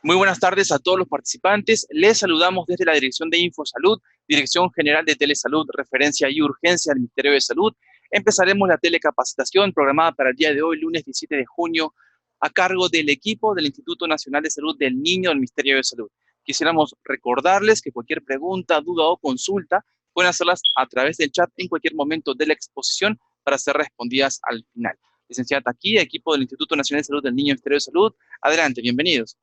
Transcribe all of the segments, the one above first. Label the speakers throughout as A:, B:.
A: Muy buenas tardes a todos los participantes. Les saludamos desde la Dirección de Infosalud, Dirección General de Telesalud, Referencia y Urgencia del Ministerio de Salud. Empezaremos la telecapacitación programada para el día de hoy, lunes 17 de junio, a cargo del equipo del Instituto Nacional de Salud del Niño del Ministerio de Salud. Quisiéramos recordarles que cualquier pregunta, duda o consulta pueden hacerlas a través del chat en cualquier momento de la exposición para ser respondidas al final. Licenciada Taquilla, equipo del Instituto Nacional de Salud del Niño del Ministerio de Salud. Adelante, bienvenidos.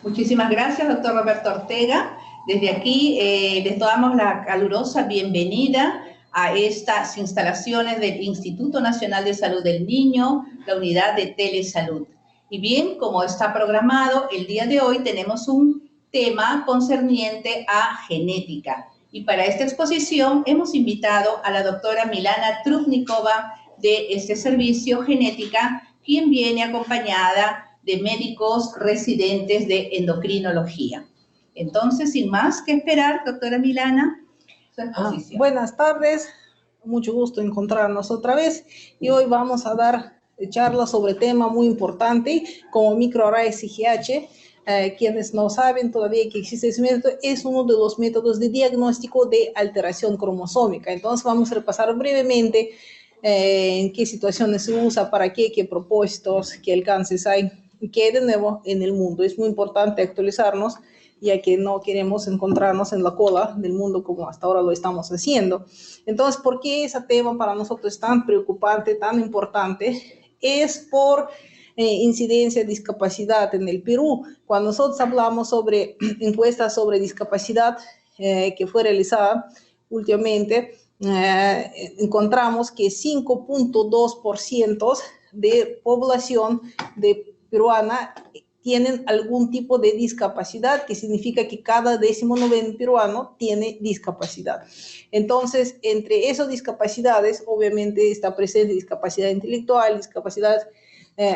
B: Muchísimas gracias, doctor Roberto Ortega. Desde aquí les damos la calurosa bienvenida a estas instalaciones del Instituto Nacional de Salud del Niño, la unidad de Telesalud. Y bien, como está programado, el día de hoy tenemos un tema concerniente a genética. Y para esta exposición hemos invitado a la doctora Milana Trubnikova de este servicio Genética, quien viene acompañada de médicos residentes de endocrinología. Entonces, sin más que esperar, doctora Milana, su exposición.
C: Buenas tardes, mucho gusto encontrarnos otra vez y hoy vamos a dar charla sobre tema muy importante como microarrays IGH. Quienes no saben todavía que existe ese método, es uno de los métodos de diagnóstico de alteración cromosómica. Entonces vamos a repasar brevemente en qué situaciones se usa, para qué propósitos, qué alcances hay y qué de nuevo en el mundo. Es muy importante actualizarnos, ya que no queremos encontrarnos en la cola del mundo como hasta ahora lo estamos haciendo. Entonces, ¿por qué ese tema para nosotros es tan preocupante, tan importante? Es por incidencia de discapacidad en el Perú. Cuando nosotros hablamos sobre encuestas sobre discapacidad que fue realizada últimamente, encontramos que 5.2% de población peruana tienen algún tipo de discapacidad, que significa que cada 19º peruano tiene discapacidad. Entonces, entre esas discapacidades, obviamente está presente discapacidad intelectual, discapacidad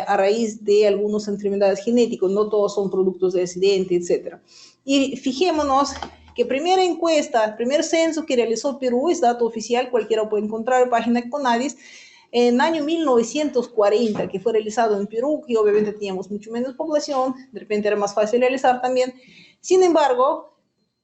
C: a raíz de algunas enfermedades genéticas, no todos son productos de accidente, etc. Y fijémonos que primera encuesta, primer censo que realizó Perú, es dato oficial, cualquiera puede encontrar en la página de CONADIS, en el año 1940, que fue realizado en Perú, que obviamente teníamos mucho menos población, de repente era más fácil realizar también. Sin embargo,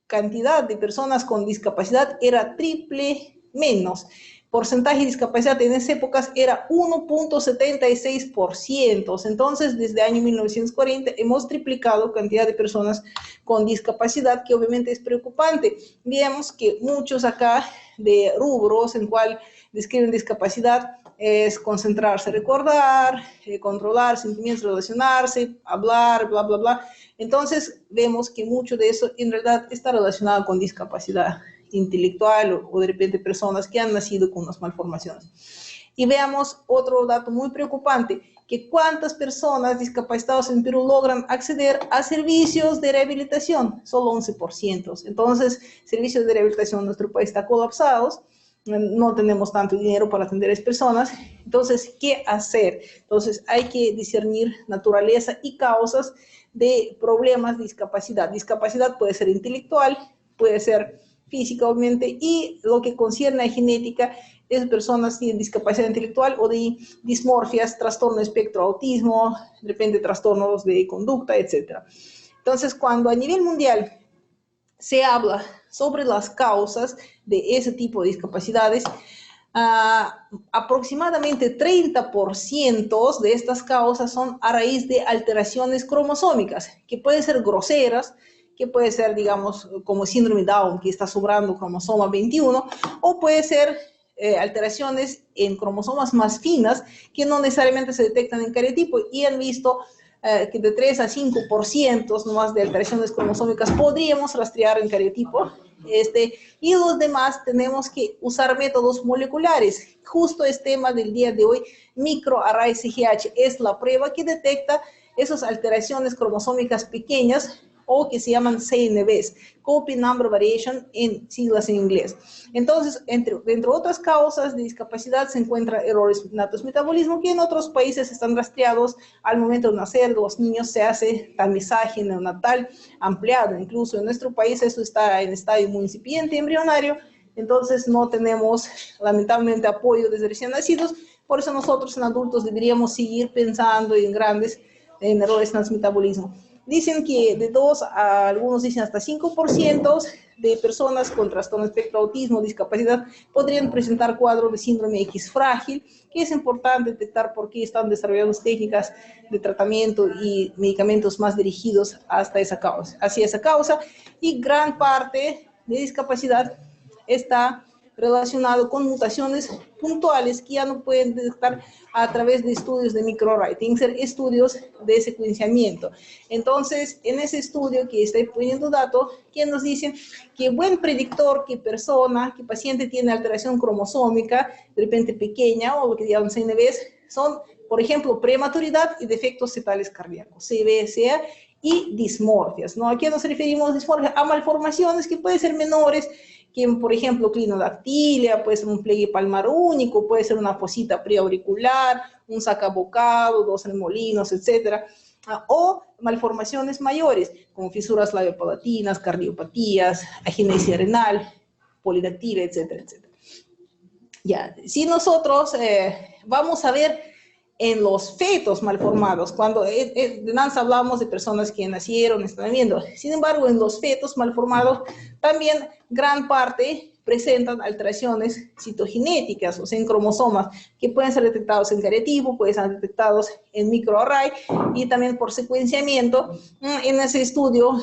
C: cantidad de personas con discapacidad era triple menos. Porcentaje de discapacidad en esas épocas era 1.76%. Entonces, desde el año 1940 hemos triplicado cantidad de personas con discapacidad, que obviamente es preocupante. Vemos que muchos acá de rubros en cual describen discapacidad es concentrarse, recordar, controlar sentimientos, relacionarse, hablar, bla, bla, bla. Entonces, vemos que mucho de eso en realidad está relacionado con discapacidad intelectual o de repente personas que han nacido con unas malformaciones. Y veamos otro dato muy preocupante, que cuántas personas discapacitadas en Perú logran acceder a servicios de rehabilitación, solo 11%. Entonces, servicios de rehabilitación en nuestro país están colapsados, no tenemos tanto dinero para atender a esas personas. Entonces, ¿qué hacer? Entonces, hay que discernir naturaleza y causas de problemas de discapacidad. Discapacidad puede ser intelectual, puede ser física, obviamente, y lo que concierne a genética, esas personas tienen discapacidad intelectual o de dismorfias, trastorno de espectro autismo, de repente trastornos de conducta, etc. Entonces, cuando a nivel mundial se habla sobre las causas de ese tipo de discapacidades, aproximadamente 30% de estas causas son a raíz de alteraciones cromosómicas, que pueden ser groseras, que puede ser, digamos, como síndrome Down, que está sobrando cromosoma 21, o puede ser alteraciones en cromosomas más finas, que no necesariamente se detectan en cariotipo, y han visto que de 3 a 5% nomás de alteraciones cromosómicas podríamos rastrear en cariotipo, y los demás tenemos que usar métodos moleculares. Justo este tema del día de hoy, microarrays IGH, es la prueba que detecta esas alteraciones cromosómicas pequeñas, o que se llaman CNVs, Copy Number Variation en siglas en inglés. Entonces, entre otras causas de discapacidad se encuentran errores natos metabolismo, que en otros países están rastreados al momento de nacer. Los niños se hace tamizaje neonatal ampliado, incluso en nuestro país eso está en estadio muy incipiente, embrionario, entonces no tenemos lamentablemente apoyo desde recién nacidos. Por eso nosotros en adultos deberíamos seguir pensando en grandes en errores natos metabolismo. Dicen que de 2 a algunos dicen hasta 5% de personas con trastorno espectro autismo, discapacidad, podrían presentar cuadros de síndrome X frágil, que es importante detectar por qué están desarrollando técnicas de tratamiento y medicamentos más dirigidos hasta hacia esa causa, y gran parte de discapacidad está relacionado con mutaciones puntuales que ya no pueden detectar a través de estudios de microarray, tienen que ser estudios de secuenciamiento. Entonces, en ese estudio que estoy poniendo datos, que nos dicen que buen predictor, que paciente tiene alteración cromosómica, de repente pequeña, o lo que llamamos CNVs, son, por ejemplo, prematuridad y defectos fetales cardíacos, CBSA, y dismorfias, ¿no? ¿A qué nos referimos dismorfia? A malformaciones que pueden ser menores, que por ejemplo clinodactilia, puede ser un pliegue palmar único, puede ser una fosita preauricular, un sacabocado, 2 remolinos, etc. O malformaciones mayores, como fisuras labiopalatinas, cardiopatías, agenesia renal, polidactilia, etcétera, etcétera. Ya, si nosotros vamos a ver en los fetos malformados, cuando de Nancy hablamos de personas que nacieron, están viendo. Sin embargo, en los fetos malformados también gran parte presentan alteraciones citogenéticas, o sea, en cromosomas, que pueden ser detectados en cariotipo, pueden ser detectados en microarray, y también por secuenciamiento. En ese estudio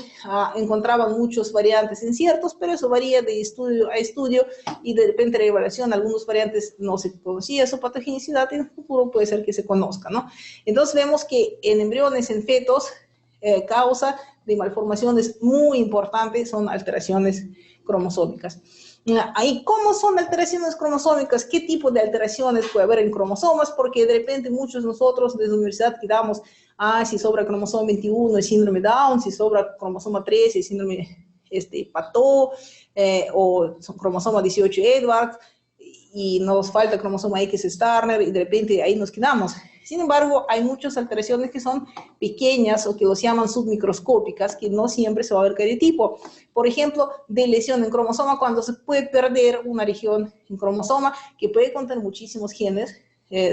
C: encontraban muchos variantes inciertos, pero eso varía de estudio a estudio, y de repente la evaluación, algunos variantes no se conocía su patogenicidad, en el futuro puede ser que se conozca, ¿no? Entonces vemos que en embriones, en fetos, causa de malformaciones muy importantes son alteraciones cromosómicas. Ahí, ¿cómo son alteraciones cromosómicas? ¿Qué tipo de alteraciones puede haber en cromosomas? Porque de repente muchos de nosotros desde la universidad quedamos, si sobra cromosoma 21 es síndrome Down, si sobra cromosoma 13 es síndrome Pató, o cromosoma 18 Edwards, y nos falta cromosoma X Starner, y de repente ahí nos quedamos. Sin embargo, hay muchas alteraciones que son pequeñas o que los llaman submicroscópicas, que no siempre se va a ver cariotipo. Por ejemplo, de lesión en cromosoma, cuando se puede perder una región en cromosoma que puede contener muchísimos genes,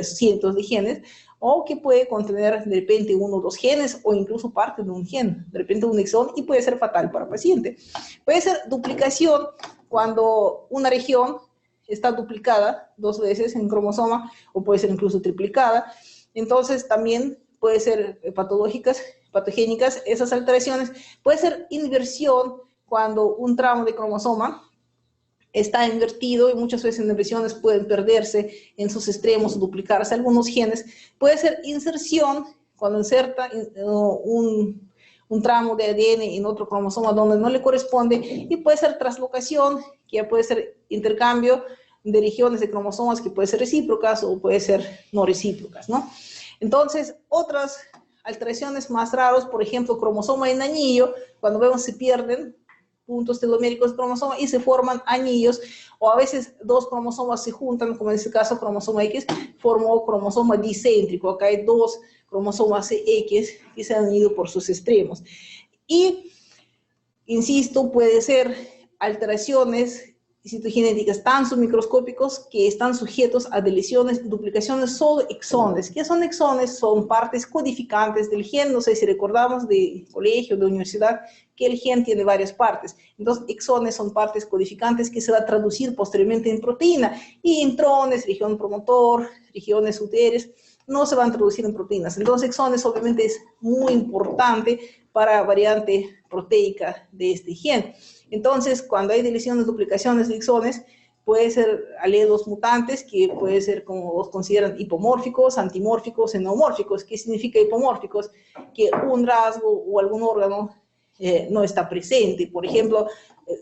C: cientos de genes, o que puede contener de repente 1 o 2 genes, o incluso parte de un gen, de repente un exón, y puede ser fatal para el paciente. Puede ser duplicación, cuando una región está duplicada 2 veces en cromosoma, o puede ser incluso triplicada. Entonces también puede ser patogénicas esas alteraciones. Puede ser inversión, cuando un tramo de cromosoma está invertido, y muchas veces en inversiones pueden perderse en sus extremos o duplicarse algunos genes. Puede ser inserción, cuando inserta un tramo de ADN en otro cromosoma donde no le corresponde, y puede ser translocación, que ya puede ser intercambio de regiones de cromosomas, que puede ser recíprocas o puede ser no recíprocas, ¿no? Entonces, otras alteraciones más raras, por ejemplo, cromosoma en anillo, cuando vemos se pierden puntos teloméricos de cromosoma y se forman anillos, o a veces 2 cromosomas se juntan, como en este caso cromosoma X formó cromosoma dicéntrico. Acá hay 2 cromosomas X que se han ido por sus extremos. Y, insisto, puede ser alteraciones citogenéticas tan submicroscópicos que están sujetos a deleciones, duplicaciones, solo exones. ¿Qué son exones? Son partes codificantes del gen. No sé si recordamos de colegio, de universidad, que el gen tiene varias partes. Entonces, exones son partes codificantes que se va a traducir posteriormente en proteína. Y intrones, región promotor, regiones uteres, no se van a traducir en proteínas. Entonces, exones obviamente es muy importante para variante proteica de este gen. Entonces, cuando hay deleciones, duplicaciones de exones, puede ser alelos mutantes, que puede ser, como los consideran, hipomórficos, antimórficos, endomórficos. ¿Qué significa hipomórficos? Que un rasgo o algún órgano no está presente. Por ejemplo,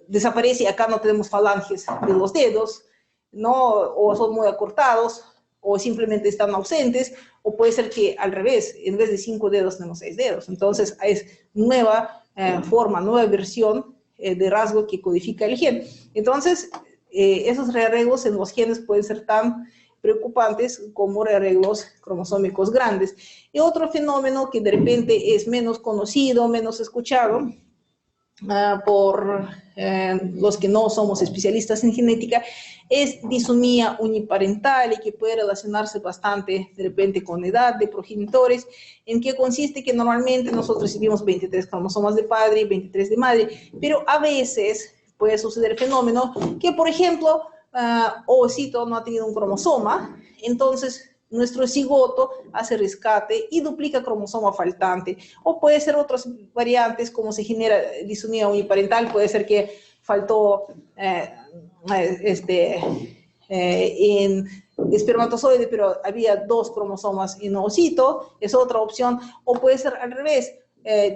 C: desaparece, acá no tenemos falanges de los dedos, ¿no? O son muy acortados, o simplemente están ausentes, o puede ser que al revés, en vez de 5 dedos tenemos 6 dedos. Entonces, es nueva forma, nueva versión de rasgo que codifica el gen. Entonces, esos rearreglos en los genes pueden ser tan preocupantes como rearreglos cromosómicos grandes. Y otro fenómeno que de repente es menos conocido, menos escuchado, por los que no somos especialistas en genética, es disonía uniparental y que puede relacionarse bastante de repente con edad de progenitores, en que consiste que normalmente nosotros recibimos 23 cromosomas de padre y 23 de madre, pero a veces puede suceder el fenómeno que, por ejemplo, ovocito no ha tenido un cromosoma, entonces nuestro cigoto hace rescate y duplica cromosoma faltante. O puede ser otras variantes, como se genera disonía uniparental, puede ser que faltó en espermatozoide, pero había 2 cromosomas en ovocito, es otra opción. O puede ser al revés,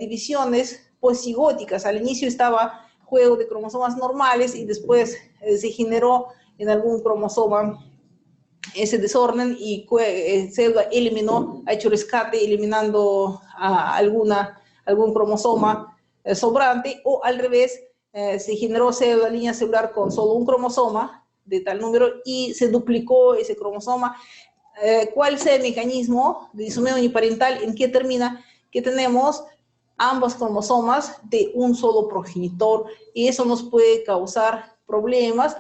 C: divisiones posigóticas. Al inicio estaba juego de cromosomas normales y después se generó en algún cromosoma ese desorden y célula eliminó, ha hecho rescate eliminando algún cromosoma sobrante, o al revés, se generó célula, línea celular con solo un cromosoma de tal número y se duplicó ese cromosoma. ¿Cuál sea el mecanismo de disonía uniparental? ¿En qué termina? Que tenemos ambos cromosomas de un solo progenitor y eso nos puede causar problemas.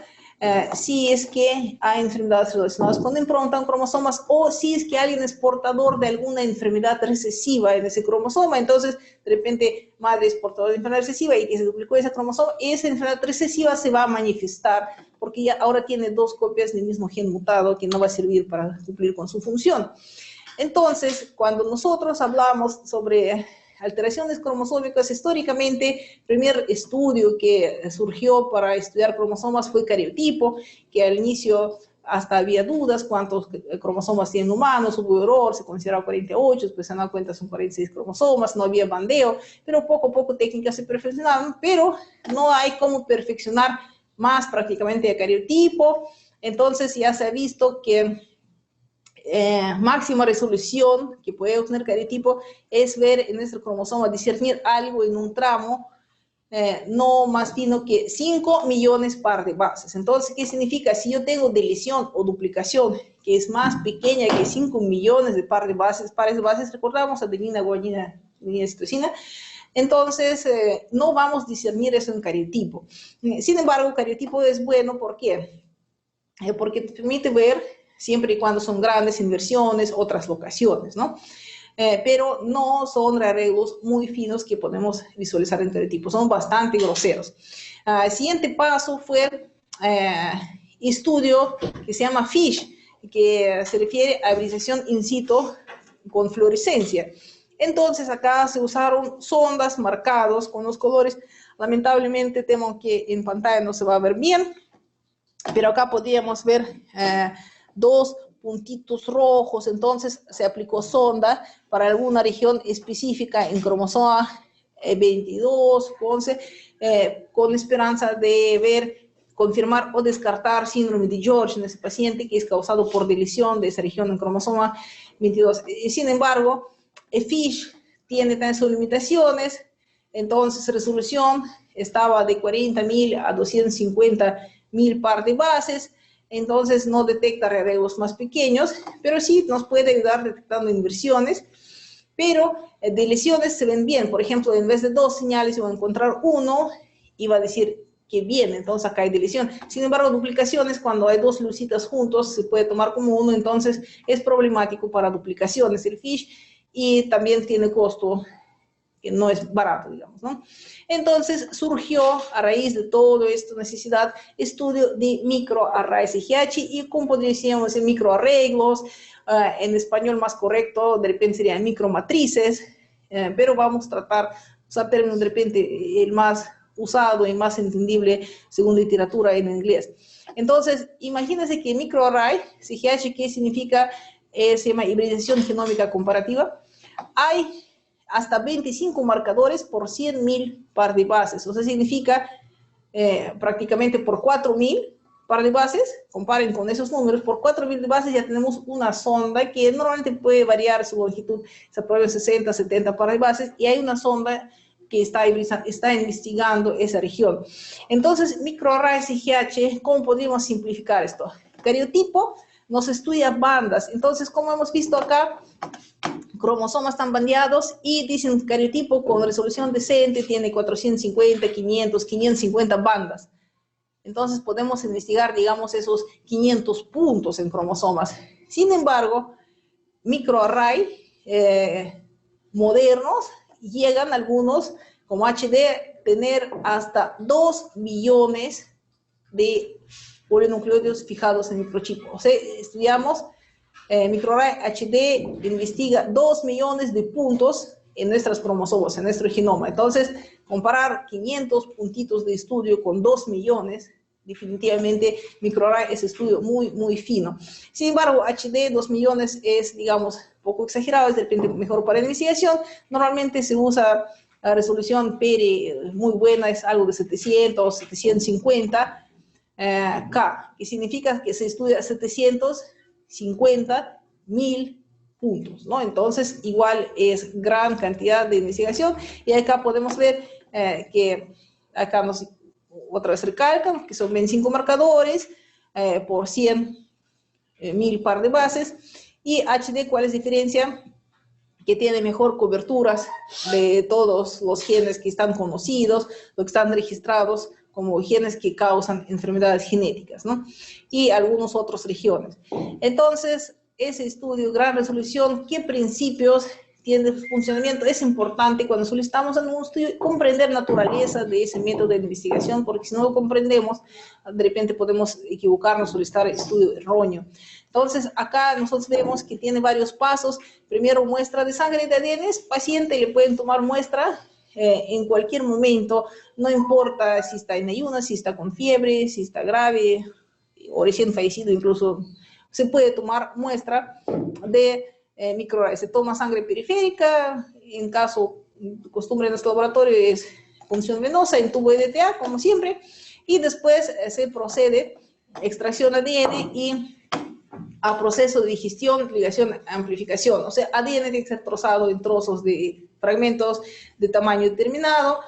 C: Si es que hay enfermedades relacionadas con impronta en cromosomas o si es que alguien es portador de alguna enfermedad recesiva en ese cromosoma, entonces de repente madre es portadora de enfermedad recesiva y que se duplicó ese cromosoma, esa enfermedad recesiva se va a manifestar porque ya ahora tiene 2 copias del mismo gen mutado que no va a servir para cumplir con su función. Entonces, cuando nosotros hablamos sobre alteraciones cromosómicas, históricamente, el primer estudio que surgió para estudiar cromosomas fue cariotipo, que al inicio hasta había dudas cuántos cromosomas tienen humanos, hubo error, se consideraba 48, después se han dado cuenta son 46 cromosomas, no había bandeo, pero poco a poco técnicas se perfeccionaron, pero no hay cómo perfeccionar más prácticamente el cariotipo. Entonces ya se ha visto que máxima resolución que puede obtener cariotipo es ver en nuestro cromosoma, discernir algo en un tramo no más fino que 5 millones par de bases. Entonces, ¿qué significa? Si yo tengo deleción o duplicación que es más pequeña que 5 millones de pares de bases, recordamos adenina, guanina, citosina, entonces no vamos a discernir eso en cariotipo. Sin embargo, cariotipo es bueno, ¿por qué? Porque te permite ver siempre y cuando son grandes inversiones o translocaciones, ¿no? Pero no son arreglos muy finos que podemos visualizar en cariotipo, son bastante groseros. El siguiente paso fue estudio que se llama FISH, que se refiere a hibridación in situ con fluorescencia. Entonces acá se usaron sondas marcados con los colores. Lamentablemente temo que en pantalla no se va a ver bien, pero acá podríamos ver 2 puntitos rojos. Entonces se aplicó sonda para alguna región específica en cromosoma 22, 11, con esperanza de ver, confirmar o descartar síndrome de George en ese paciente que es causado por deleción de esa región en cromosoma 22. Sin embargo, FISH tiene también sus limitaciones. Entonces resolución estaba de 40.000 a 250.000 par de bases. Entonces no detecta rearreglos más pequeños, pero sí nos puede ayudar detectando inversiones. Pero de lesiones se ven bien. Por ejemplo, en vez de 2 señales, iba a encontrar 1 y va a decir que bien, entonces acá hay deleción. Sin embargo, duplicaciones, cuando hay 2 lucitas juntos, se puede tomar como 1, entonces es problemático para duplicaciones el FISH y también tiene costo que no es barato, digamos, ¿no? Entonces surgió a raíz de todo esto necesidad estudio de microarrays IGH y como decíamos en microarreglos, en español más correcto de repente serían micromatrices, pero vamos a tratar, usar términos de repente el más usado y más entendible según literatura en inglés. Entonces, imagínense que microarray, IGH, ¿qué significa? Se llama hibridación genómica comparativa. Hay hasta 25 marcadores por 100.000 par de bases. O sea, significa prácticamente por 4.000 par de bases, comparen con esos números, por 4.000 de bases ya tenemos una sonda que normalmente puede variar su longitud, se aprueba 60, 70 par de bases, y hay una sonda que está investigando esa región. Entonces, microarrays IGH, ¿cómo podríamos simplificar esto? Cariotipo nos estudia bandas. Entonces, como hemos visto acá, cromosomas están bandeados y dicen cariotipo con resolución decente tiene 450, 500, 550 bandas. Entonces podemos investigar, digamos, esos 500 puntos en cromosomas. Sin embargo, microarray modernos llegan algunos, como HD, tener hasta 2 millones de polinucleótidos fijados en microchip. O sea, estudiamos microarray HD, investiga 2 millones de puntos en nuestras cromosomas, en nuestro genoma. Entonces, comparar 500 puntitos de estudio con 2 millones, definitivamente microarray es estudio muy, muy fino. Sin embargo, HD 2 millones es, digamos, poco exagerado, es de repente mejor para la investigación. Normalmente se usa la resolución PERE muy buena, es algo de 700, 750 K, que significa que se estudia 750.000 puntos, ¿no? Entonces, igual es gran cantidad de investigación. Y acá podemos ver que acá nos otra vez recalcan que son 25 marcadores por 100.000 par de bases. Y HD, ¿cuál es la diferencia? Que tiene mejor coberturas de todos los genes que están conocidos, los que están registrados como genes que causan enfermedades genéticas, ¿no? Y algunos otros regiones. Entonces, ese estudio, gran resolución, ¿qué principios tiene funcionamiento? Es importante cuando solicitamos en un estudio comprender naturaleza de ese método de investigación, porque si no lo comprendemos, de repente podemos equivocarnos, solicitar estudio erróneo. Entonces, acá nosotros vemos que tiene varios pasos. Primero, muestra de sangre de ADN. Paciente le pueden tomar muestra en cualquier momento, no importa si está en ayunas, si está con fiebre, si está grave o recién fallecido, incluso se puede tomar muestra de microarray. Se toma sangre periférica, en caso, costumbre en nuestro laboratorio es punción venosa en tubo de DTA, como siempre, y después se procede a extracción de ADN y a proceso de digestión, ligación, amplificación. O sea, ADN tiene que ser trozado en trozos de fragmentos de tamaño determinado.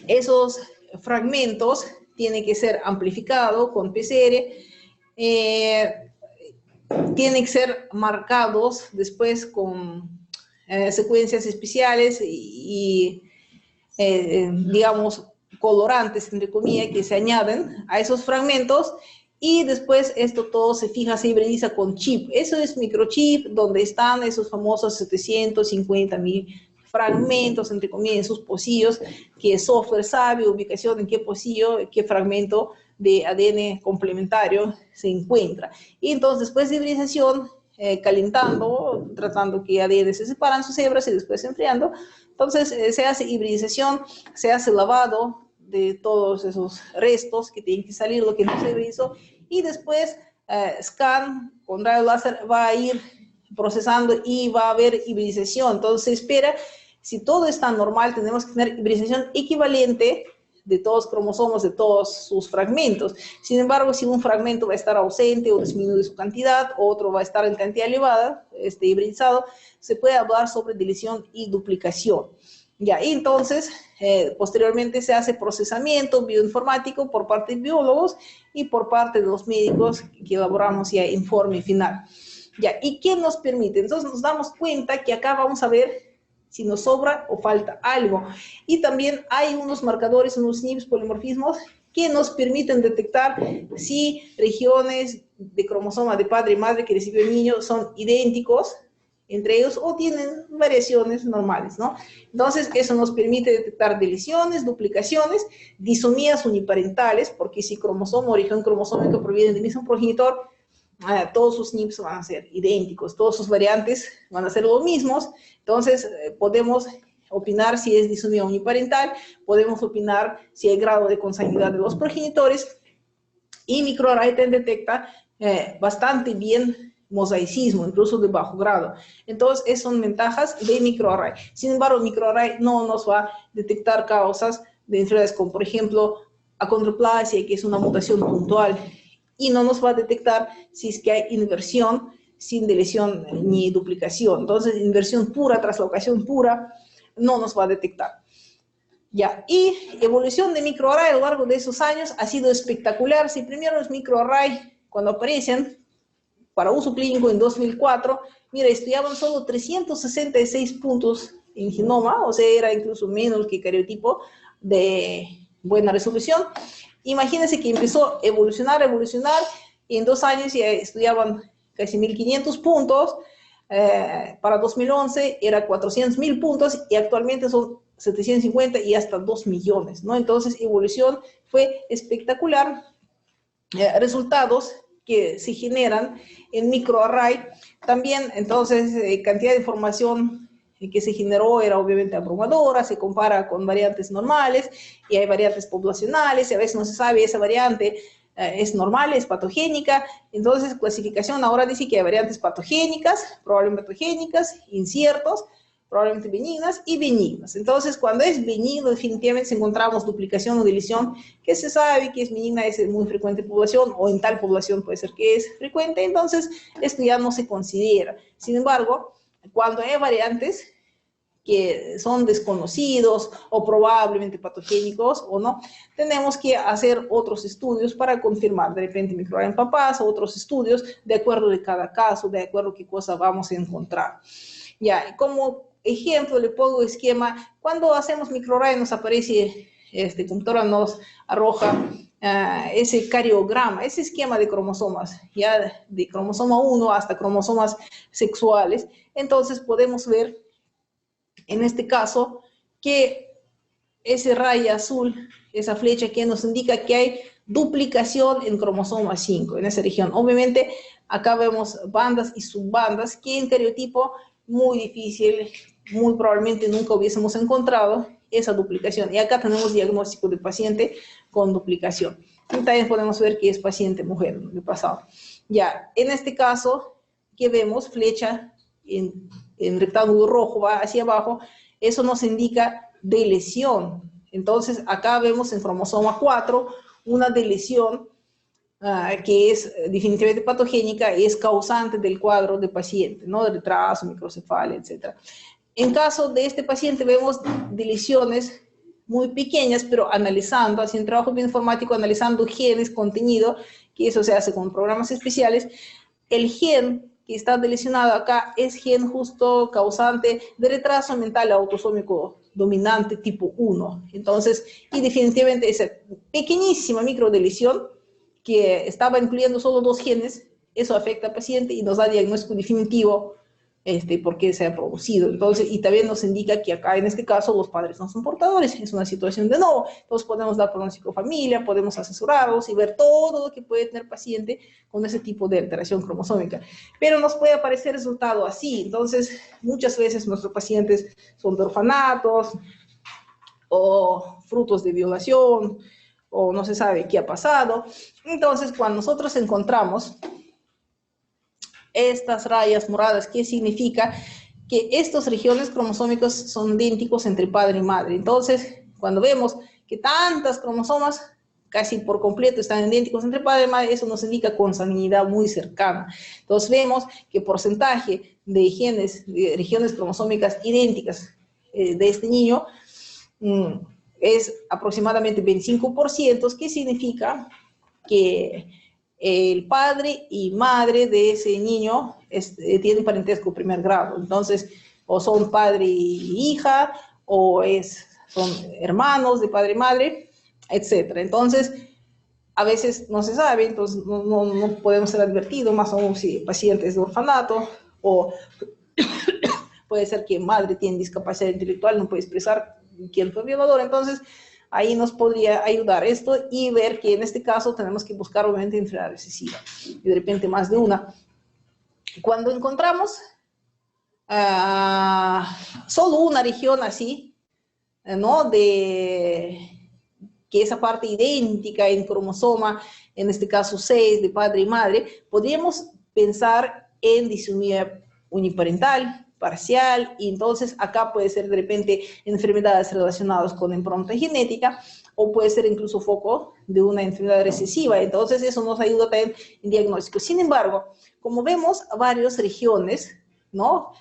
C: Esos fragmentos tienen que ser amplificados con PCR. Tienen que ser marcados después con secuencias especiales y digamos, colorantes, entre comillas, que se añaden a esos fragmentos. Y después esto todo se fija, se hibridiza con chip. Eso es microchip, donde están esos famosos 750.000 fragmentos, entre comillas, en sus pocillos, que el software sabe ubicación en qué pocillo, qué fragmento de ADN complementario se encuentra. Y entonces, después de hibridización, calentando, tratando que ADN se separan sus hebras y después enfriando, entonces se hace hibridización, se hace lavado de todos esos restos que tienen que salir, lo que no se hizo, y después scan con rayo láser va a ir procesando y va a haber hibridización. Entonces se espera, si todo está normal, tenemos que tener hibridización equivalente de todos los cromosomas, de todos sus fragmentos. Sin embargo, si un fragmento va a estar ausente o disminuye su cantidad, otro va a estar en cantidad elevada, hibridizado, se puede hablar sobre deleción y duplicación. Ya, y entonces, posteriormente se hace procesamiento bioinformático por parte de biólogos y por parte de los médicos que elaboramos ya informe final. Ya, ¿y qué nos permite? Entonces nos damos cuenta que acá vamos a ver si nos sobra o falta algo. Y también hay unos marcadores, unos SNPs, polimorfismos, que nos permiten detectar si regiones de cromosoma de padre y madre que recibió el niño son idénticos entre ellos o tienen variaciones normales, ¿no? Entonces, eso nos permite detectar deleciones, duplicaciones, disomías uniparentales, porque si cromosoma o región cromosómica provienen del mismo progenitor, todos sus SNPs van a ser idénticos, todos sus variantes van a ser los mismos. Entonces, podemos opinar si es disomía uniparental, podemos opinar si hay grado de consanguinidad de los progenitores, y microarray detecta bastante bien mosaicismo, incluso de bajo grado. Entonces, esas son ventajas de microarray. Sin embargo, microarray no nos va a detectar causas de enfermedades como, por ejemplo, acondroplasia, que es una mutación puntual, y no nos va a detectar si es que hay inversión sin deleción ni duplicación. Entonces, inversión pura, translocación pura, no nos va a detectar. Ya, y evolución de microarray a lo largo de esos años ha sido espectacular. Si primero los microarray, cuando aparecen, para uso clínico en 2004, mira, estudiaban solo 366 puntos en genoma, o sea, era incluso menos que cariotipo de buena resolución. Imagínense que empezó a evolucionar, y en 2 años ya estudiaban casi 1500 puntos, para 2011 era 400.000 puntos, y actualmente son 750 y hasta 2 millones, ¿no? Entonces, evolución fue espectacular. Resultados que se generan en microarray. También, entonces, cantidad de información que se generó era obviamente abrumadora, se compara con variantes normales, y hay variantes poblacionales, y a veces no se sabe esa variante es normal, es patogénica. Entonces, clasificación ahora dice que hay variantes patogénicas, probablemente patogénicas, inciertos, probablemente benignas y benignas. Entonces, cuando es benigno, definitivamente encontramos duplicación o deleción, que se sabe que es benigna, es muy frecuente en población, o en tal población puede ser que es frecuente, entonces esto ya no se considera. Sin embargo, cuando hay variantes que son desconocidos o probablemente patogénicos o no, tenemos que hacer otros estudios para confirmar, de repente microarray en papás, o otros estudios de acuerdo de cada caso, de acuerdo a qué cosa vamos a encontrar. Ya, como ejemplo le pongo esquema, cuando hacemos microarray nos aparece, computadora nos arroja ese cariograma, ese esquema de cromosomas, ya de cromosoma 1 hasta cromosomas sexuales. Entonces podemos ver en este caso que ese raya azul, esa flecha que nos indica que hay duplicación en cromosoma 5 en esa región. Obviamente acá vemos bandas y subbandas que en cariotipo muy difícil, muy probablemente nunca hubiésemos encontrado esa duplicación. Y acá tenemos diagnóstico de paciente con duplicación. Y también podemos ver que es paciente mujer de pasado. Ya, en este caso, que vemos flecha en rectángulo rojo, va hacia abajo, eso nos indica delesión. Entonces, acá vemos en cromosoma 4 una delesión que es definitivamente patogénica, es causante del cuadro de paciente, ¿no? De retraso, microcefalia, etc. En caso de este paciente vemos deleciones muy pequeñas, pero analizando, haciendo trabajo bioinformático, analizando genes, contenido, que eso se hace con programas especiales. El gen que está delecionado acá es gen justo causante de retraso mental autosómico dominante tipo 1. Entonces, y definitivamente esa pequeñísima microdelesión que estaba incluyendo solo 2 genes, eso afecta al paciente y nos da diagnóstico definitivo por qué se ha producido. Entonces, y también nos indica que acá en este caso los padres no son portadores, es una situación de nuevo. Entonces podemos dar pronóstico familia, podemos asesorarlos y ver todo lo que puede tener paciente con ese tipo de alteración cromosómica. Pero nos puede aparecer resultado así. Entonces, muchas veces nuestros pacientes son de orfanatos o frutos de violación, o no se sabe qué ha pasado. Entonces, cuando nosotros encontramos estas rayas moradas, ¿qué significa? Que estas regiones cromosómicas son idénticos entre padre y madre. Entonces, cuando vemos que tantas cromosomas casi por completo están idénticos entre padre y madre, eso nos indica consanguinidad muy cercana. Entonces, vemos que porcentaje de genes, de regiones cromosómicas idénticas de este niño es aproximadamente 25%, que significa que el padre y madre de ese niño tienen parentesco primer grado. Entonces, o son padre y hija, o son hermanos de padre y madre, etc. Entonces, a veces no se sabe, entonces no podemos ser advertidos, más aún si pacientes de orfanato, o puede ser que madre tiene discapacidad intelectual, no puede expresar quién fue violador. Entonces, ahí nos podría ayudar esto y ver que en este caso tenemos que buscar obviamente enfermedad recesiva y de repente más de una. Cuando encontramos solo una región así, ¿no? De que esa parte idéntica en cromosoma, en este caso 6 de padre y madre, podríamos pensar en disonía uniparental, parcial, y entonces acá puede ser de repente enfermedades relacionadas con impronta genética, o puede ser incluso foco de una enfermedad recesiva. Entonces eso nos ayuda también en diagnóstico. Sin embargo, como vemos varias regiones, ¿no?,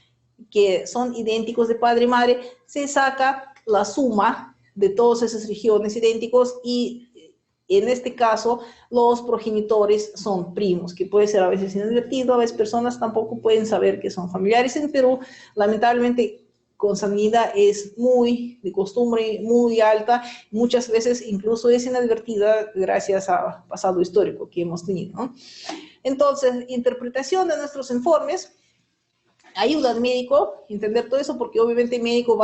C: que son idénticos de padre y madre, se saca la suma de todas esas regiones idénticos y En este caso, los progenitores son primos, que puede ser a veces inadvertido, a veces personas tampoco pueden saber que son familiares. En Perú, lamentablemente, consanguinidad es muy de costumbre, muy alta, muchas veces incluso es inadvertida gracias a pasado histórico que hemos tenido, ¿no? Entonces, interpretación de nuestros informes, ayuda al médico a entender todo eso, porque obviamente el médico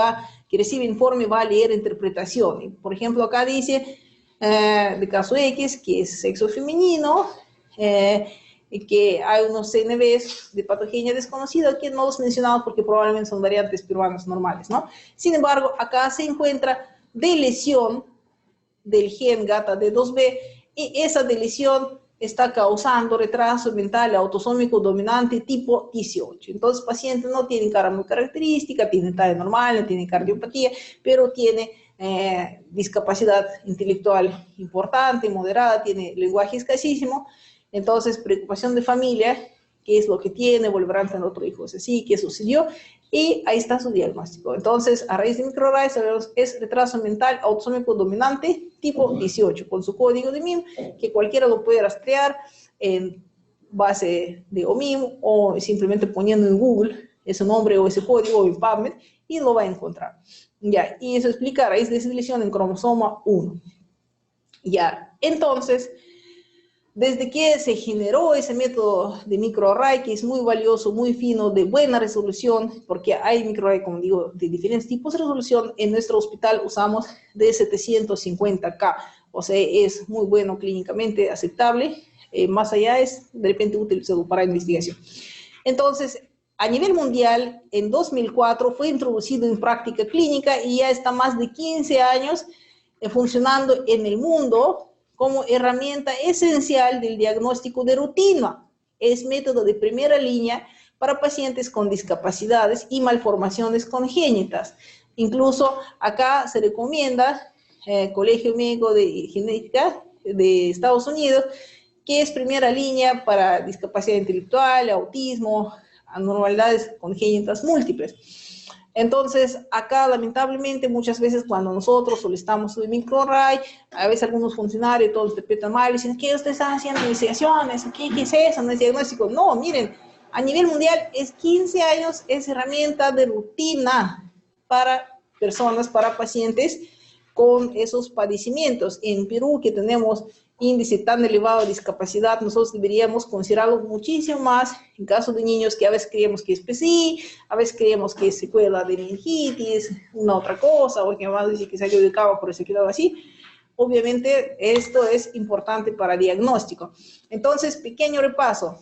C: que recibe informe va a leer interpretación. Por ejemplo, acá dice de caso X, que es sexo femenino, que hay unos CNVs de patogenia desconocida que no los mencionamos porque probablemente son variantes peruanas normales, ¿no? Sin embargo, acá se encuentra deleción del gen GATA-D2B y esa deleción está causando retraso mental autosómico dominante tipo 18. Entonces, el paciente no tiene cara muy característica, tiene talla normal, no tiene cardiopatía, pero tiene discapacidad intelectual importante, moderada, tiene lenguaje escasísimo. Entonces, preocupación de familia, qué es lo que tiene, volverán a tener otro hijo, es así, qué sucedió, y ahí está su diagnóstico. Entonces, a raíz de microarray sabemos es retraso mental autosómico dominante tipo 18, con su código de MIM, que cualquiera lo puede rastrear en base de OMIM o simplemente poniendo en Google ese nombre o ese código o en PubMed y lo va a encontrar. Ya, y eso explica raíz de desdeleción en cromosoma 1. Ya, entonces, desde que se generó ese método de microarray, que es muy valioso, muy fino, de buena resolución, porque hay microarray, como digo, de diferentes tipos de resolución, en nuestro hospital usamos de 750K, o sea, es muy bueno clínicamente aceptable, más allá es de repente útil para investigación. Entonces, a nivel mundial, en 2004 fue introducido en práctica clínica y ya está más de 15 años funcionando en el mundo como herramienta esencial del diagnóstico de rutina. Es método de primera línea para pacientes con discapacidades y malformaciones congénitas. Incluso acá se recomienda Colegio Médico de Genética de Estados Unidos, que es primera línea para discapacidad intelectual, autismo, anormalidades congénitas múltiples. Entonces, acá lamentablemente muchas veces cuando nosotros solicitamos el microarray, a veces algunos funcionarios todos interpretan mal y dicen, ¿qué ustedes están haciendo investigaciones? ¿Qué es eso? ¿No es diagnóstico? No, miren, a nivel mundial es 15 años, es herramienta de rutina para personas, para pacientes con esos padecimientos. En Perú, que tenemos índice tan elevado de discapacidad, nosotros deberíamos considerarlo muchísimo más en caso de niños que a veces creemos que es PSI, a veces creemos que es secuela de meningitis, una otra cosa, o que mamá dice que salió de cama por eso se quedó así. Obviamente esto es importante para diagnóstico. Entonces, pequeño repaso.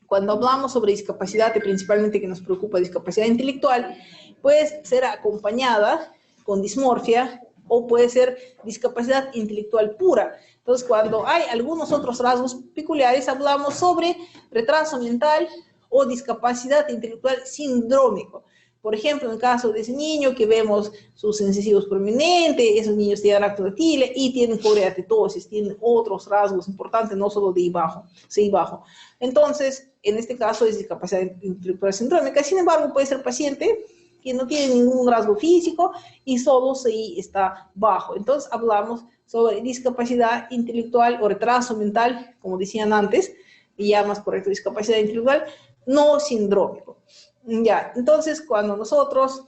C: Cuando hablamos sobre discapacidad, principalmente que nos preocupa discapacidad intelectual, puede ser acompañada con dismorfia o puede ser discapacidad intelectual pura. Entonces, cuando hay algunos otros rasgos peculiares, hablamos sobre retraso mental o discapacidad intelectual sindrómico. Por ejemplo, en el caso de ese niño que vemos sus incisivos prominentes, esos niños tienen acto de tile y tienen coreatetosis, tienen otros rasgos importantes, no solo de CI bajo. Entonces, en este caso es discapacidad intelectual sindrómica. Sin embargo, puede ser paciente que no tiene ningún rasgo físico y solo CI está bajo. Entonces, hablamos sobre discapacidad intelectual o retraso mental, como decían antes, y ya más correcto, discapacidad intelectual no sindrómico. Ya, entonces, cuando nosotros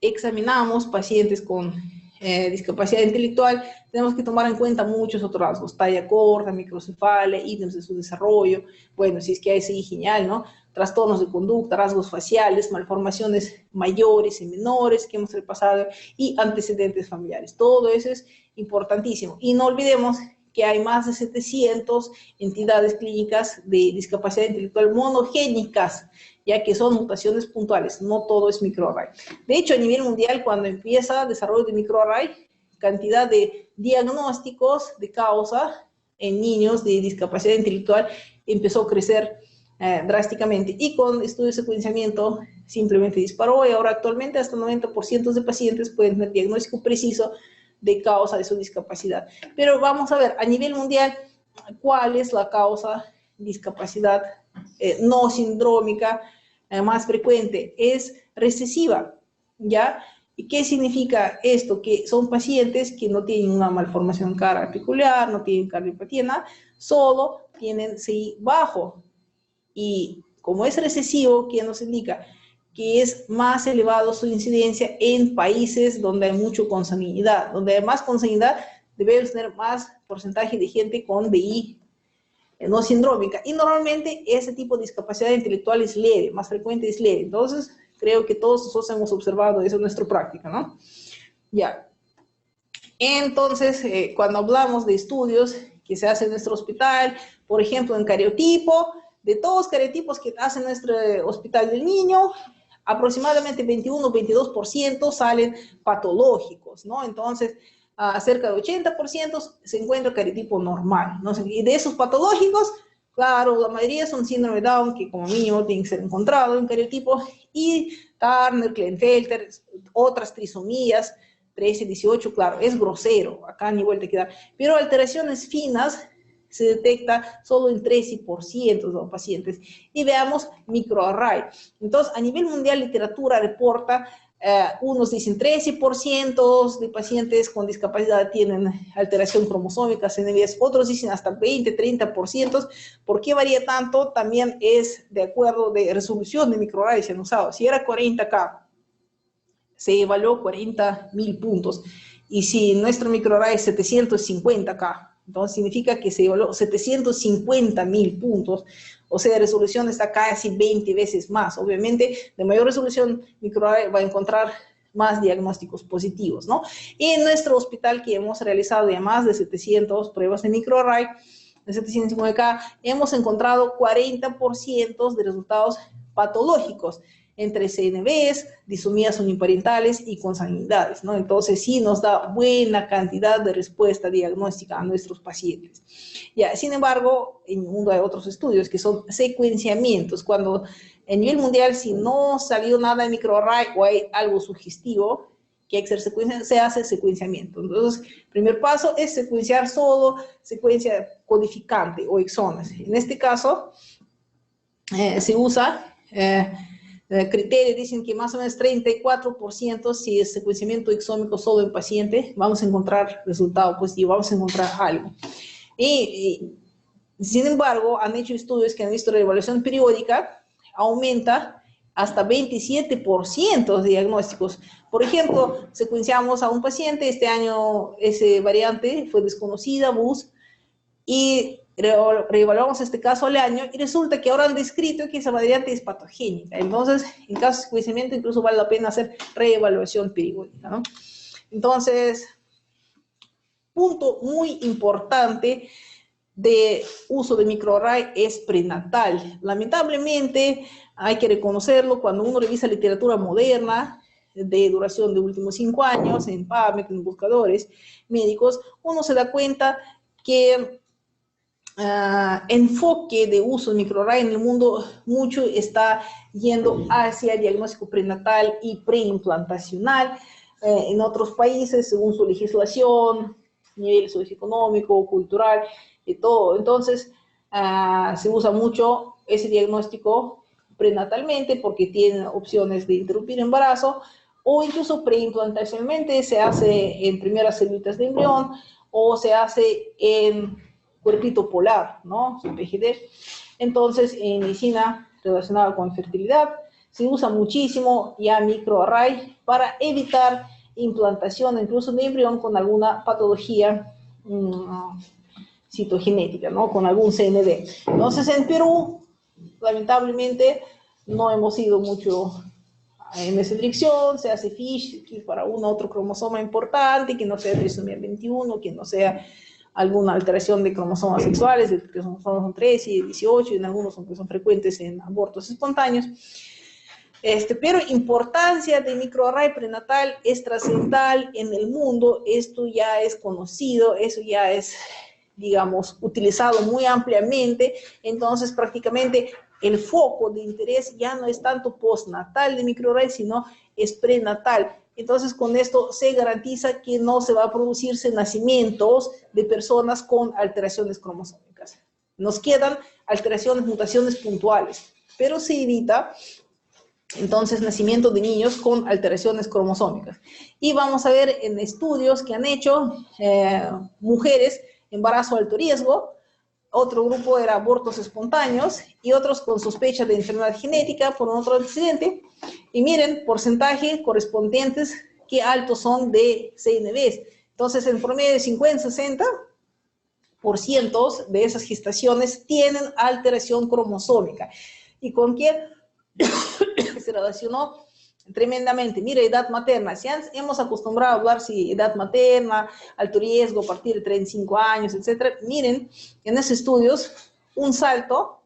C: examinamos pacientes con discapacidad intelectual, tenemos que tomar en cuenta muchos otros rasgos, talla corta, microcefalia, ítems de su desarrollo, bueno, si es que hay, sí, genial, ¿no? Trastornos de conducta, rasgos faciales, malformaciones mayores y menores que hemos repasado y antecedentes familiares. Todo eso es importantísimo. Y no olvidemos que hay más de 700 entidades clínicas de discapacidad intelectual monogénicas, ya que son mutaciones puntuales, no todo es microarray. De hecho, a nivel mundial, cuando empieza el desarrollo de microarray, cantidad de diagnósticos de causa en niños de discapacidad intelectual empezó a crecer drásticamente, y con estudios de secuenciamiento simplemente disparó, y ahora actualmente hasta 90% de pacientes pueden tener diagnóstico preciso de causa de su discapacidad. Pero vamos a ver, a nivel mundial, ¿cuál es la causa de discapacidad no sindrómica más frecuente? Es recesiva, ¿ya? ¿Y qué significa esto? Que son pacientes que no tienen una malformación cardiovascular, no tienen cardiopatía, nada, solo tienen CI bajo. Y como es recesivo, ¿qué nos indica? Que es más elevado su incidencia en países donde hay mucha consanguinidad. Donde hay más consanguinidad, debemos tener más porcentaje de gente con DI no sindrómica. Y normalmente ese tipo de discapacidad intelectual es leve, más frecuente es leve. Entonces, creo que todos nosotros hemos observado eso en nuestra práctica, ¿no? Ya. Entonces, cuando hablamos de estudios que se hacen en nuestro hospital, por ejemplo, en cariotipo, de todos los cariotipos que hace nuestro hospital del niño, aproximadamente 21-22% salen patológicos, ¿no? Entonces, cerca de 80% se encuentra cariotipo normal, ¿no? Y de esos patológicos, claro, la mayoría son síndrome de Down, que como mínimo tienen que ser encontrado en cariotipo, y Turner, Klinefelter, otras trisomías, 13, 18, claro, es grosero, acá ni vuelta a quedar, pero alteraciones finas se detecta solo en 13% de los pacientes. Y veamos microarray. Entonces, a nivel mundial, literatura reporta, unos dicen 13% de pacientes con discapacidad tienen alteración cromosómica, CNVs, otros dicen hasta 20-30%. ¿Por qué varía tanto? También es de acuerdo de resolución de microarray se han usado. Si era 40K, se evaluó 40.000 puntos. Y si nuestro microarray es 750K, entonces significa que se evaluó 750.000 puntos, o sea, la resolución está casi 20 veces más. Obviamente, de mayor resolución, microarray va a encontrar más diagnósticos positivos, ¿no? Y en nuestro hospital, que hemos realizado ya más de 700 pruebas de microarray, de 750K, hemos encontrado 40% de resultados patológicos, entre CNVs, disomías uniparentales y consanguinidades, ¿no? Entonces, sí nos da buena cantidad de respuesta diagnóstica a nuestros pacientes. Ya, sin embargo, en el mundo hay otros estudios que son secuenciamientos, cuando en nivel mundial, si no salió nada de microarray o hay algo sugestivo, que hay que hacer secuencia, se hace secuenciamiento. Entonces, el primer paso es secuenciar solo secuencia codificante o exones. En este caso, se usa... criterios dicen que más o menos 34%, si es secuenciamiento exómico solo en paciente, vamos a encontrar resultado positivo, vamos a encontrar algo. Sin embargo, han hecho estudios que han visto la evaluación periódica, aumenta hasta 27% de diagnósticos. Por ejemplo, secuenciamos a un paciente, este año esa variante fue desconocida, BUS, y reevaluamos este caso al año y resulta que ahora han descrito que esa variante es patogénica. Entonces, en caso de secuenciamiento, incluso vale la pena hacer reevaluación periódica, ¿no? Entonces, punto muy importante de uso de microarray es prenatal. Lamentablemente, hay que reconocerlo, cuando uno revisa literatura moderna, de duración de últimos 5 años, en PubMed, en buscadores médicos, uno se da cuenta que enfoque de uso de microarray en el mundo mucho está yendo hacia diagnóstico prenatal y preimplantacional. En otros países, según su legislación, nivel socioeconómico, cultural, y todo. Entonces, se usa mucho ese diagnóstico prenatalmente porque tiene opciones de interrumpir embarazo, o incluso preimplantacionalmente se hace en primeras células de embrión o se hace en cuerpito polar, ¿no? PGD. Entonces, en medicina relacionada con fertilidad, se usa muchísimo ya microarray para evitar implantación incluso de embrión con alguna patología citogenética, ¿no? Con algún CNV. Entonces, en Perú, lamentablemente, no hemos ido mucho en esa dirección, se hace FISH para otro cromosoma importante, que no sea trisomía 21, que no sea alguna alteración de cromosomas sexuales, que son 13 y 18, y en algunos son frecuentes en abortos espontáneos. Pero importancia de microarray prenatal es trascendental en el mundo, esto ya es conocido, eso ya es, digamos, utilizado muy ampliamente, entonces prácticamente el foco de interés ya no es tanto postnatal de microarray, sino es prenatal. Entonces, con esto se garantiza que no se va a producirse nacimientos de personas con alteraciones cromosómicas. Nos quedan alteraciones, mutaciones puntuales, pero se evita entonces nacimiento de niños con alteraciones cromosómicas. Y vamos a ver en estudios que han hecho mujeres, embarazo alto riesgo, otro grupo era abortos espontáneos y otros con sospecha de enfermedad genética por otro antecedente. Y miren, porcentaje correspondientes, qué altos son de CNVs. Entonces, en promedio de 50-60% de esas gestaciones tienen alteración cromosómica. ¿Y con quién se relacionó? Tremendamente. Mira, edad materna. Si hemos acostumbrado a hablar si edad materna, alto riesgo a partir de 35 años, etcétera. Miren, en esos estudios, un salto,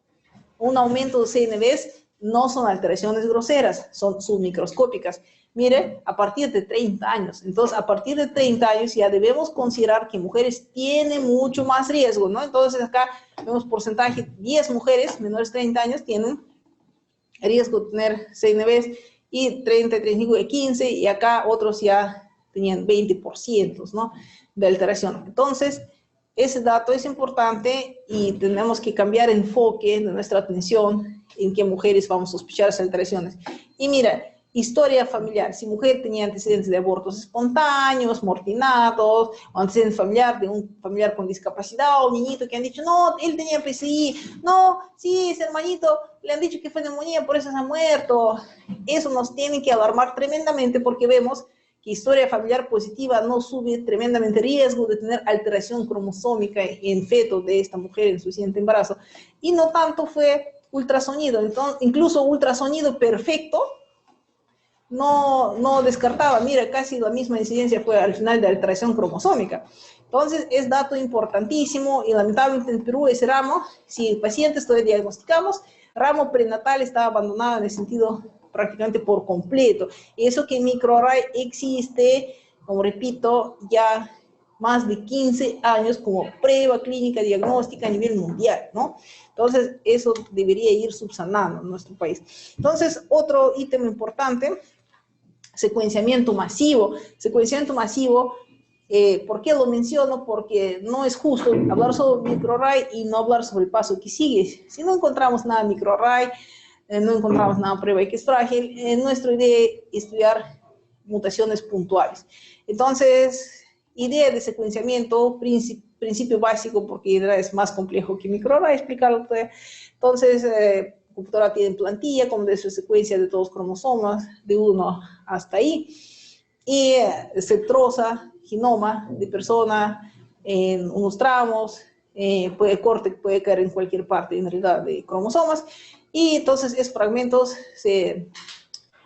C: un aumento de CNVs no son alteraciones groseras, son submicroscópicas. Mire, a partir de 30 años. Entonces, a partir de 30 años ya debemos considerar que mujeres tienen mucho más riesgo, ¿no? Entonces, acá vemos porcentaje, 10 mujeres menores de 30 años tienen riesgo de tener CNVs, y 30, 35 de 15, y acá otros ya tenían 20%, ¿no?, de alteración. Entonces, ese dato es importante y tenemos que cambiar el enfoque de nuestra atención en qué mujeres vamos a sospechar esas alteraciones. Y mira, historia familiar. Si mujer tenía antecedentes de abortos espontáneos, mortinatos, o antecedentes familiar de un familiar con discapacidad, o un niñito que han dicho, no, él tenía PCI, no, sí, ese hermanito, le han dicho que fue neumonía, por eso se ha muerto. Eso nos tiene que alarmar tremendamente porque vemos que historia familiar positiva no sube tremendamente riesgo de tener alteración cromosómica en feto de esta mujer en su siguiente embarazo. Y no tanto fue ultrasonido, entonces, incluso ultrasonido perfecto, no descartaba, mira, casi la misma incidencia fue al final de alteración cromosómica. Entonces, es dato importantísimo y lamentablemente en Perú ese ramo, si el paciente todavía diagnosticamos, ramo prenatal está abandonado en el sentido prácticamente por completo. Eso que microarray existe, como repito, ya más de 15 años como prueba clínica diagnóstica a nivel mundial, ¿no? Entonces, eso debería ir subsanando en nuestro país. Entonces, otro ítem importante, secuenciamiento masivo. Secuenciamiento masivo, ¿por qué lo menciono? Porque no es justo hablar sobre microarray y no hablar sobre el paso que sigue. Si no encontramos nada microarray, no encontramos nada prueba X frágil, nuestra idea es estudiar mutaciones puntuales. Entonces, idea de secuenciamiento, principio básico, porque es más complejo que microarray, explicarlo. Entonces, computadora tiene plantilla con de su secuencia de todos los cromosomas, de 1 hasta ahí, y se genoma de persona en unos tramos, corte puede caer en cualquier parte en realidad de cromosomas, y entonces esos fragmentos se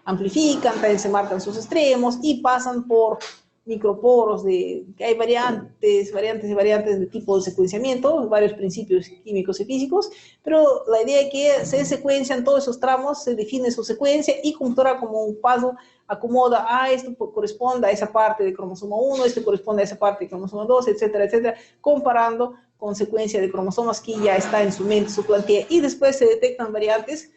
C: amplifican, también se marcan sus extremos y pasan por microporos que hay variantes de tipo de secuenciamiento, varios principios químicos y físicos, pero la idea es que se secuencian todos esos tramos, se define su secuencia y computadora como un paso acomoda, esto corresponde a esa parte de cromosoma 1, esto corresponde a esa parte de cromosoma 2, etcétera, etcétera, comparando con secuencia de cromosomas que ya está en su mente, su plantilla, y después se detectan variantes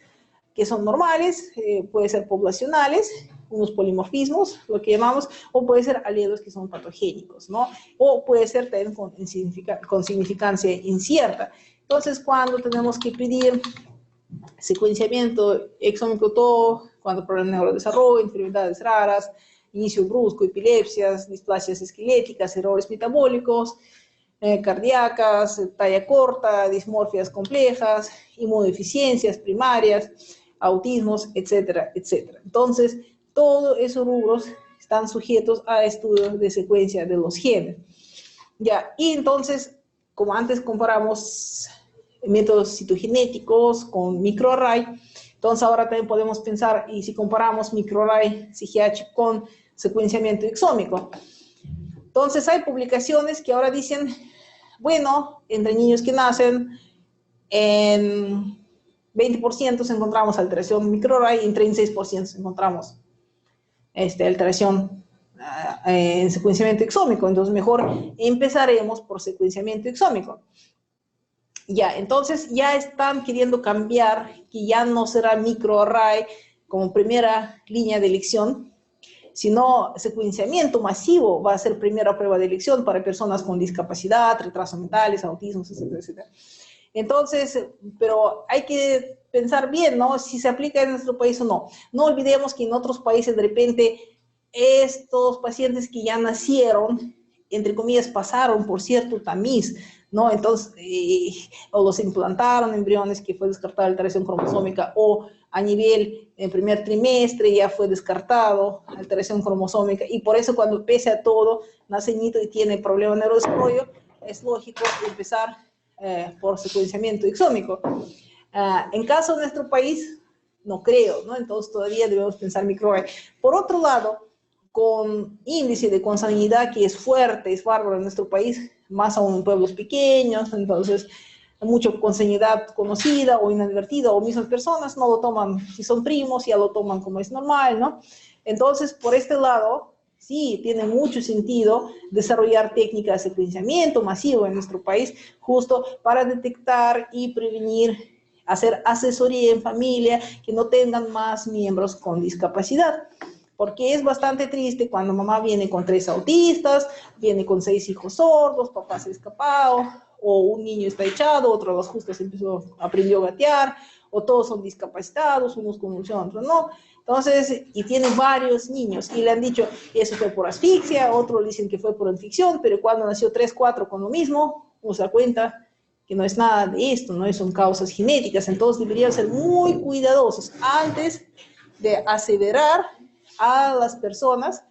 C: que son normales, puede ser poblacionales, unos polimorfismos, lo que llamamos, o puede ser alelos que son patogénicos, ¿no? O puede ser también con significancia incierta. Entonces, cuando tenemos que pedir secuenciamiento exómico todo, cuando problemas de neurodesarrollo, enfermedades raras, inicio brusco, epilepsias, displasias esqueléticas, errores metabólicos, cardíacas, talla corta, dismorfias complejas, inmunodeficiencias primarias, autismos, etcétera, etcétera. Entonces, todos esos rubros están sujetos a estudios de secuencia de los genes. Ya, y entonces, como antes comparamos métodos citogenéticos con microarray, entonces ahora también podemos pensar, y si comparamos microarray CGH con secuenciamiento exómico. Entonces hay publicaciones que ahora dicen, bueno, entre niños que nacen, en 20% encontramos alteración microarray y en 36% encontramos alteración en secuenciamiento exómico. Entonces mejor empezaremos por secuenciamiento exómico. Ya, entonces ya están queriendo cambiar, que ya no será microarray como primera línea de elección, sino secuenciamiento masivo va a ser primera prueba de elección para personas con discapacidad, retrasos mentales, autismo, etcétera, etcétera. Entonces, pero hay que pensar bien, ¿no? Si se aplica en nuestro país o no. No olvidemos que en otros países de repente estos pacientes que ya nacieron, entre comillas, pasaron por cierto tamiz, ¿no? Entonces, o los implantaron embriones que fue descartada la alteración cromosómica, o a nivel en primer trimestre ya fue descartado alteración cromosómica, y por eso cuando pese a todo nace niñito y tiene problema de neurodesarrollo, es lógico empezar por secuenciamiento exómico. En caso de nuestro país, no creo, ¿no? Entonces todavía debemos pensar microarray. Por otro lado, con índice de consanguinidad que es fuerte, es bárbaro en nuestro país, más aún en pueblos pequeños, entonces mucha consanguinidad conocida o inadvertida, o mismas personas no lo toman, si son primos ya lo toman como es normal, ¿no? Entonces, por este lado, sí, tiene mucho sentido desarrollar técnicas de secuenciamiento masivo en nuestro país, justo para detectar y prevenir, hacer asesoría en familia, que no tengan más miembros con discapacidad. Porque es bastante triste cuando mamá viene con 3 autistas, viene con 6 hijos sordos, papá se ha escapado, o un niño está echado, otro a los justos aprendió a gatear, o todos son discapacitados, unos con convulsión, otros no. Entonces, y tienen varios niños, y le han dicho, eso fue por asfixia, otros dicen que fue por infección, pero cuando nació 3, 4 con lo mismo, uno se da cuenta que no es nada de esto, no son causas genéticas. Entonces deberían ser muy cuidadosos antes de aseverar a las personas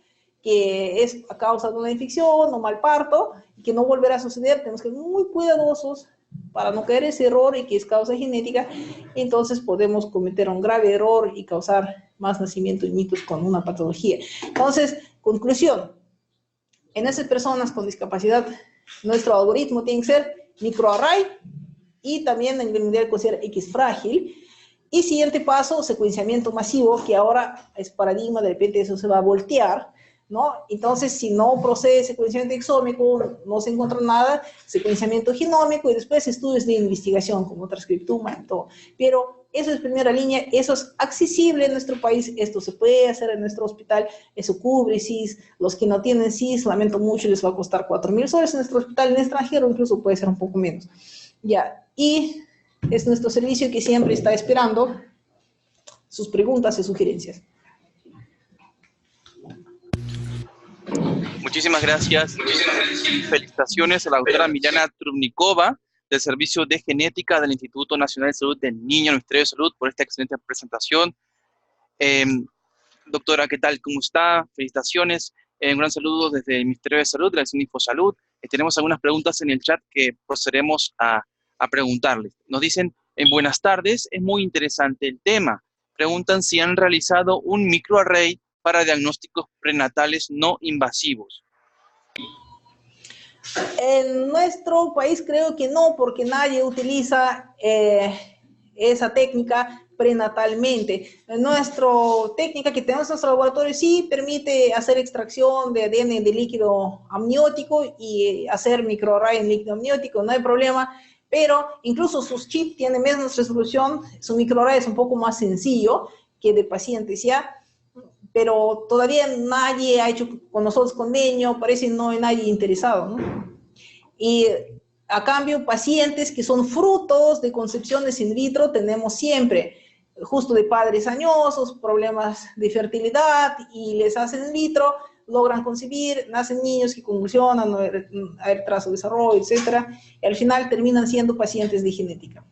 C: que es a causa de una infección o mal parto, y que no volverá a suceder. Tenemos que ser muy cuidadosos para no caer ese error y que es causa genética. Entonces podemos cometer un grave error y causar más nacimiento de niños con una patología. Entonces, conclusión, en esas personas con discapacidad, nuestro algoritmo tiene que ser microarray, y también en el nivel considera X frágil. Y siguiente paso, secuenciamiento masivo, que ahora es paradigma, de repente eso se va a voltear, ¿no? Entonces, si no procede secuenciamiento exómico, no se encuentra nada, secuenciamiento genómico, y después estudios de investigación como transcriptoma y todo. Pero eso es primera línea, eso es accesible en nuestro país, esto se puede hacer en nuestro hospital, eso cubre CIS. Los que no tienen CIS, lamento mucho, les va a costar 4.000 soles en nuestro hospital. En extranjero incluso puede ser un poco menos. Ya, y es nuestro servicio que siempre está esperando sus preguntas y sugerencias.
A: Muchísimas gracias. Felicitaciones a la doctora Milana Trubnikova del Servicio de Genética del Instituto Nacional de Salud del Niño, Ministerio de Salud, por esta excelente presentación. Doctora, ¿qué tal? ¿Cómo está? Felicitaciones. Un gran saludo desde el Ministerio de Salud, de la Dirección de Infosalud. Tenemos algunas preguntas en el chat que procederemos a preguntarles. Nos dicen, buenas tardes, es muy interesante el tema. Preguntan si han realizado un microarray para diagnósticos prenatales no invasivos.
C: En nuestro país creo que no, porque nadie utiliza esa técnica prenatalmente. Nuestra técnica que tenemos en nuestro laboratorio sí permite hacer extracción de ADN de líquido amniótico y hacer microarray en líquido amniótico, no hay problema, pero incluso sus chips tienen menos resolución, su microarray es un poco más sencillo que de pacientes ya, pero todavía nadie ha hecho con nosotros convenio, parece no hay nadie interesado, ¿no? Y a cambio, pacientes que son frutos de concepciones in vitro tenemos siempre, justo de padres añosos, problemas de fertilidad, y les hacen in vitro, logran concebir, nacen niños que convulsionan, hay retraso de desarrollo, etc. Y al final terminan siendo pacientes de genética.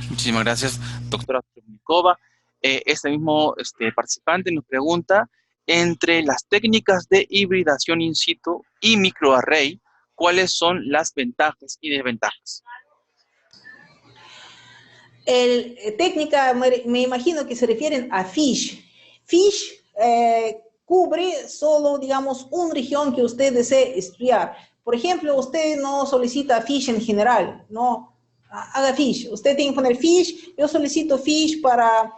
A: Muchísimas gracias, doctora Trubnikova. Este mismo participante nos pregunta, entre las técnicas de hibridación in situ y microarray, ¿cuáles son las ventajas y desventajas?
C: Técnica, me imagino que se refieren a FISH. FISH cubre solo, digamos, una región que usted desee estudiar. Por ejemplo, usted no solicita FISH en general, no haga FISH. Usted tiene que poner FISH. Yo solicito FISH para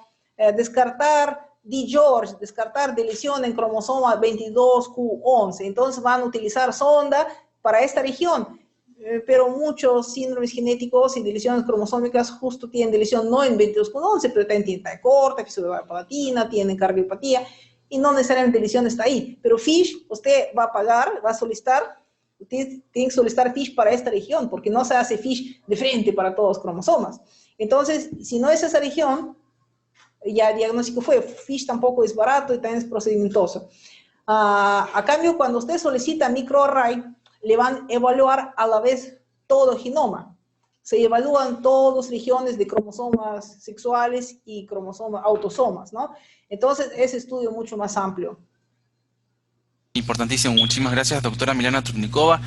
C: descartar DiGeorge, descartar deleción en cromosoma 22q11. Entonces van a utilizar sonda para esta región. Pero muchos síndromes genéticos y deleciones cromosómicas justo tienen deleción no en 22q11, pero también tienen talle corta, fisura palatina, tienen cardiopatía, y no necesariamente deleción está ahí. Pero FISH, usted va a pagar, va a solicitar, usted tiene que solicitar FISH para esta región, porque no se hace FISH de frente para todos los cromosomas. Entonces, si no es esa región, ya el diagnóstico fue. FISH tampoco es barato y también es procedimentoso. A cambio, cuando usted solicita microarray, le van a evaluar a la vez todo genoma. Se evalúan todas regiones de cromosomas sexuales y cromosomas, autosomas, ¿no? Entonces, ese estudio mucho más amplio.
A: Importantísimo. Muchísimas gracias, doctora Milana Trubnikova.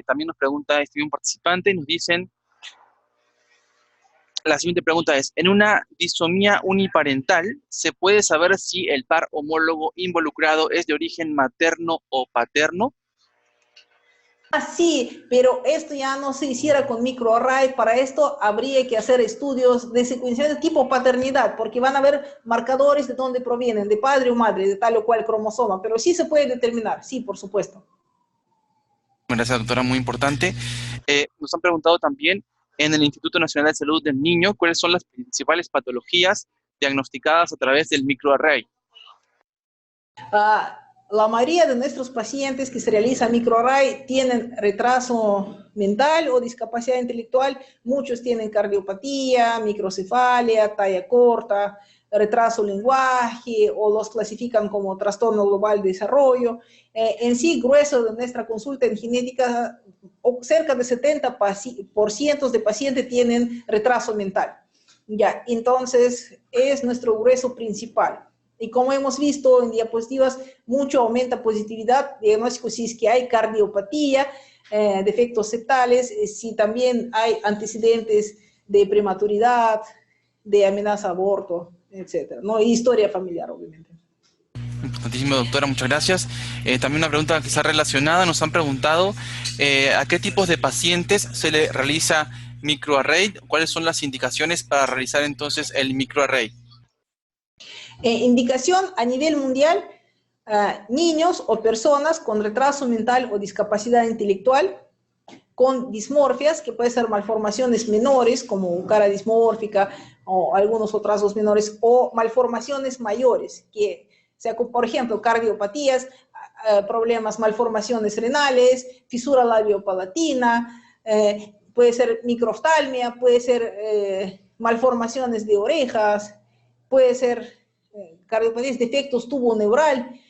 A: También nos pregunta un participante, nos dicen, la siguiente pregunta es, en una disomía uniparental, ¿se puede saber si el par homólogo involucrado es de origen materno o paterno?
C: Sí, pero esto ya no se hiciera con microarray. Para esto habría que hacer estudios de secuenciación de tipo paternidad, porque van a haber marcadores de dónde provienen, de padre o madre, de tal o cual cromosoma, pero sí se puede determinar, sí, por supuesto.
A: Gracias, doctora, muy importante. Nos han preguntado también en el Instituto Nacional de Salud del Niño cuáles son las principales patologías diagnosticadas a través del microarray.
C: La mayoría de nuestros pacientes que se realizan microarray tienen retraso mental o discapacidad intelectual. Muchos tienen cardiopatía, microcefalia, talla corta, retraso lenguaje, o los clasifican como trastorno global de desarrollo. En sí, grueso de nuestra consulta en genética, cerca de 70% de pacientes tienen retraso mental. Ya, entonces, es nuestro grueso principal. Y como hemos visto en diapositivas, mucho aumenta positividad, diagnóstico si es que hay cardiopatía, defectos septales, si también hay antecedentes de prematuridad, de amenaza a aborto, etcétera, ¿no? Y historia familiar, obviamente.
A: Importantísimo, doctora, muchas gracias. También una pregunta quizá relacionada, nos han preguntado ¿a qué tipos de pacientes se le realiza microarray? ¿Cuáles son las indicaciones para realizar entonces el microarray?
C: Indicación a nivel mundial, niños o personas con retraso mental o discapacidad intelectual, con dismorfias, que pueden ser malformaciones menores, como cara dismórfica o algunos otros rasgos menores, o malformaciones mayores, que sea, por ejemplo, cardiopatías, problemas, malformaciones renales, fisura labiopalatina, puede ser microftalmia, puede ser malformaciones de orejas, puede ser cardiopatías, defectos tubo neural,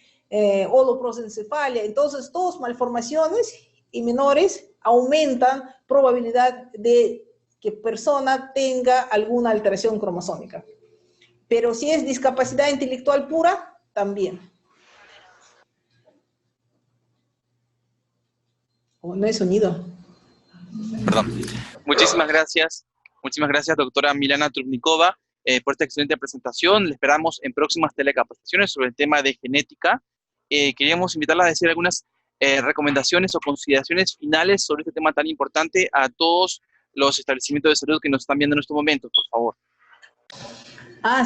C: holoprosencefalia. Entonces, todas malformaciones y menores aumentan probabilidad de que persona tenga alguna alteración cromosómica. Pero si es discapacidad intelectual pura, también. Oh, no hay sonido.
A: Perdón. Muchísimas gracias, doctora Milana Trubnikova, por esta excelente presentación. Le esperamos en próximas telecapacitaciones sobre el tema de genética. Queríamos invitarla a decir algunas recomendaciones o consideraciones finales sobre este tema tan importante a todos los establecimientos de salud que nos están viendo en estos momentos, por favor.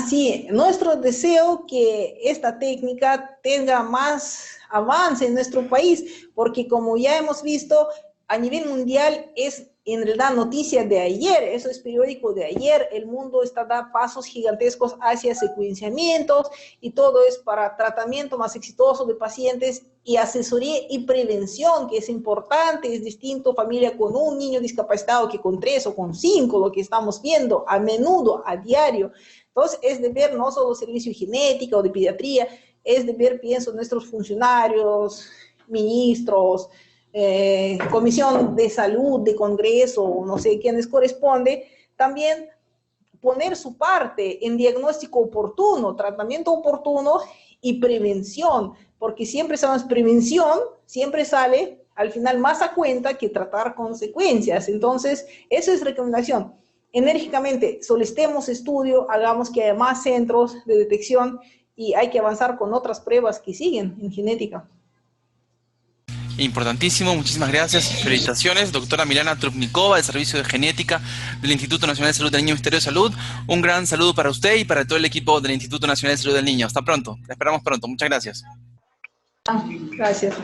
C: Sí, nuestro deseo que esta técnica tenga más avance en nuestro país, porque como ya hemos visto, a nivel mundial es en realidad noticia de ayer, eso es periódico de ayer, el mundo está dando pasos gigantescos hacia secuenciamientos y todo es para tratamiento más exitoso de pacientes y asesoría y prevención, que es importante, es distinto familia con un niño discapacitado que con 3 o con 5, lo que estamos viendo a menudo, a diario. Entonces es de ver no solo servicio de genética o de pediatría, es de ver, pienso, nuestros funcionarios, ministros, comisión de salud, de congreso, no sé quiénes corresponde, también poner su parte en diagnóstico oportuno, tratamiento oportuno y prevención, porque siempre sabemos, prevención siempre sale al final más a cuenta que tratar consecuencias. Entonces, eso es recomendación. Enérgicamente solicitemos estudio, hagamos que haya más centros de detección y hay que avanzar con otras pruebas que siguen en genética.
A: Importantísimo, muchísimas gracias, felicitaciones, doctora Milana Trubnikova, del Servicio de Genética del Instituto Nacional de Salud del Niño, Ministerio de Salud. Un gran saludo para usted y para todo el equipo del Instituto Nacional de Salud del Niño. Hasta pronto, la esperamos pronto, muchas gracias.
C: Gracias.